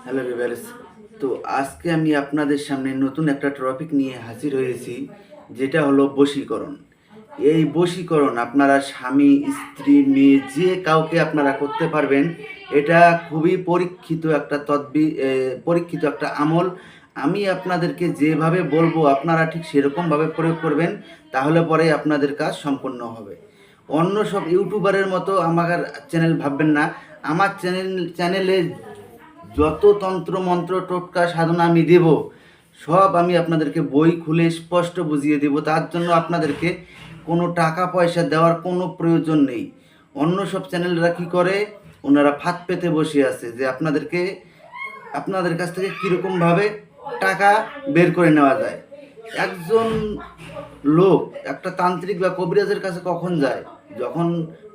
Hello viewers, তো আজকে আমি আপনাদের সামনে নতুন একটা টপিক নিয়ে হাজির হয়েছি, যেটা হলো বশীকরণ। এই বশীকরণ আপনারা স্বামী, স্ত্রী, মেয়ে যে কাউকে আপনারা করতে পারবেন। এটা খুবই পরীক্ষিত একটা আমল। আমি আপনাদেরকে যেভাবে বলবো আপনারা ঠিক সেরকমভাবে প্রয়োগ করবেন, তাহলে পরে আপনাদের কাজ সম্পূর্ণ হবে। অন্য সব ইউটিউবারের মতো আমার চ্যানেল ভাববেন না। আমার চ্যানেলে যত তন্ত্র মন্ত্র টোটকা সাধনা আমি দেব, সব আমি আপনাদেরকে বই খুলে স্পষ্ট বুঝিয়ে দেব। তার জন্য আপনাদেরকে কোনো টাকা পয়সা দেওয়ার কোনো প্রয়োজন নেই। অন্য সব চ্যানেলরা কী করে, ওনারা ফাঁদ পেতে বসে আছে যে আপনাদের কাছ থেকে কীরকমভাবে টাকা বের করে নেওয়া যায়। একজন লোক একটা তান্ত্রিক বা কবিরাজের কাছে কখন যায়? যখন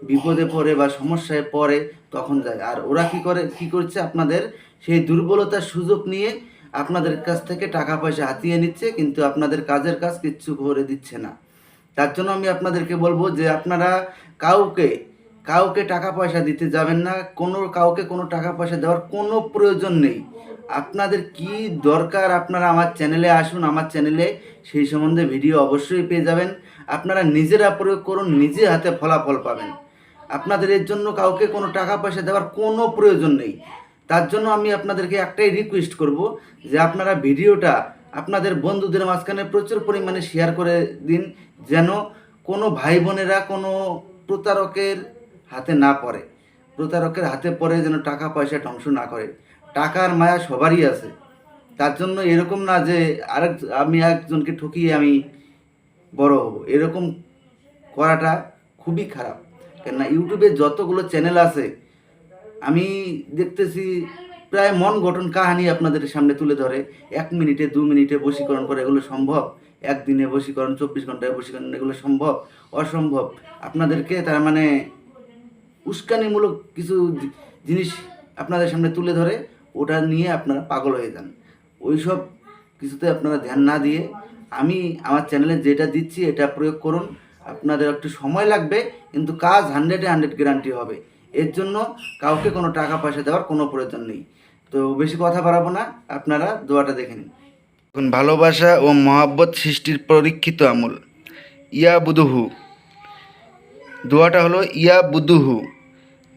বিপদে পড়ে বা সমস্যায় পড়ে তখন যায়। আর ওরা কি করছে, আপনাদের সেই দুর্বলতার সুযোগ নিয়ে আপনাদের কাছ থেকে টাকা পয়সা হাতিয়ে নিচ্ছে, কিন্তু আপনাদের কাজের কাজ কিচ্ছু করে দিচ্ছে না। তার জন্য আমি আপনাদেরকে বলবো যে আপনারা কাউকে কাউকে টাকা পয়সা দিতে যাবেন না। কাউকে কোনো টাকা পয়সা দেওয়ার কোনো প্রয়োজন নেই। আপনাদের কি দরকার, আপনারা আমার চ্যানেলে আসুন। আমার চ্যানেলে সেই সম্বন্ধে ভিডিও অবশ্যই পেয়ে যাবেন। আপনারা নিজেরা প্রয়োগ করুন, নিজে হাতে ফলাফল পাবেন। আপনাদের এর জন্য কাউকে কোনো টাকা পয়সা দেওয়ার কোনো প্রয়োজন নেই। তার জন্য আমি আপনাদেরকে একটাই রিকোয়েস্ট করব যে আপনারা ভিডিওটা আপনাদের বন্ধুদের মাঝখানে প্রচুর পরিমাণে শেয়ার করে দিন, যেন কোনো ভাই বোনেরা কোনো প্রতারকের হাতে না পড়ে। প্রতারকের হাতে পড়ে যেন টাকা পয়সা ধ্বংস না করে। টাকার মায়া সবারই আছে। তার জন্য এরকম না যে আমি একজনকে ঠকিয়ে আমি বড় হব, এরকম করাটা খুবই খারাপ। কেননা ইউটিউবে যতগুলো চ্যানেল আছে, আমি দেখতেছি প্রায় মন গঠন কাহিনী আপনাদের সামনে তুলে ধরে। 1 মিনিটে 2 মিনিটে বশীকরণ করে, এগুলো সম্ভব? একদিনে বশীকরণ, 24 ঘন্টায় বশীকরণ, এগুলো সম্ভব? অসম্ভব। আপনাদেরকে তার মানে উস্কানিমূলক কিছু জিনিস আপনাদের সামনে তুলে ধরে, ওটা নিয়ে আপনারা পাগল হয়ে যান। ওই সব কিছুতে আপনারা ধ্যান না দিয়ে আমি আমার চ্যানেলে যেটা দিচ্ছি এটা প্রয়োগ করুন। আপনাদের একটু সময় লাগবে, কিন্তু কাজ 100-100 গ্যারান্টি হবে। এর জন্য কাউকে কোনো টাকা পয়সা দেওয়ার কোনো প্রয়োজন নেই। তো বেশি কথা বাড়াবো না, আপনারা দোয়াটা দেখে নিন। এখন ভালোবাসা ও মহাব্বত সৃষ্টির পরীক্ষিত আমল, ইয়া বুদুহু। দোয়াটা হলো ইয়া বুদুহু।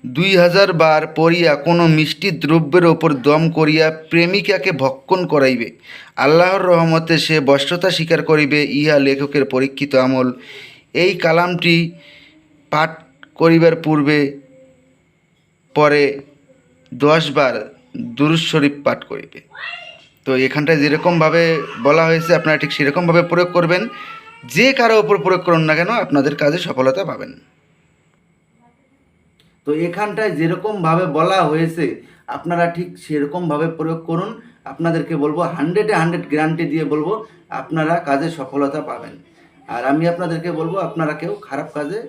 2000 বার পড়িয়া কোনো মিষ্টি দ্রব্যের ওপর দম করিয়া প্রেমিকাকে ভক্ষণ করাইবে। আল্লাহর রহমতে সে বশ্যতা স্বীকার করিবে। ইহা লেখকের পরীক্ষিত আমল। এই কালামটি পাঠ করিবার পরে 10 বার দুরূদ শরীফ পাঠ করিবে। তো এখানটায় যেরকমভাবে বলা হয়েছে আপনারা ঠিক সেরকমভাবে প্রয়োগ করবেন। যে কারো ওপর প্রয়োগ করুন না কেন, আপনাদের কাজে সফলতা পাবেন। তো এখানটায় যেরকমভাবে বলা হয়েছে আপনারা ঠিক সেরকমভাবে প্রয়োগ করুন। আপনাদেরকে বলবো 100-100 গ্যারান্টি দিয়ে বলবো আপনারা কাজে সফলতা পাবেন। আর আমি আপনাদেরকে বলবো আপনারা কেউ খারাপ কাজে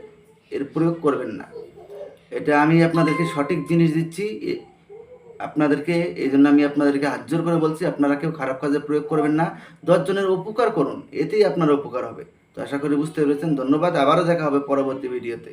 এর প্রয়োগ করবেন না। এটা আমি আপনাদেরকে সঠিক জিনিস দিচ্ছি আপনাদেরকে, এই জন্য আমি আপনাদেরকে হাত জোর করে বলছি আপনারা কেউ খারাপ কাজে প্রয়োগ করবেন না। 10 জনের উপকার করুন, এতেই আপনার উপকার হবে। তো আশা করি বুঝতে পেরেছেন। ধন্যবাদ। আবারও দেখা হবে পরবর্তী ভিডিওতে।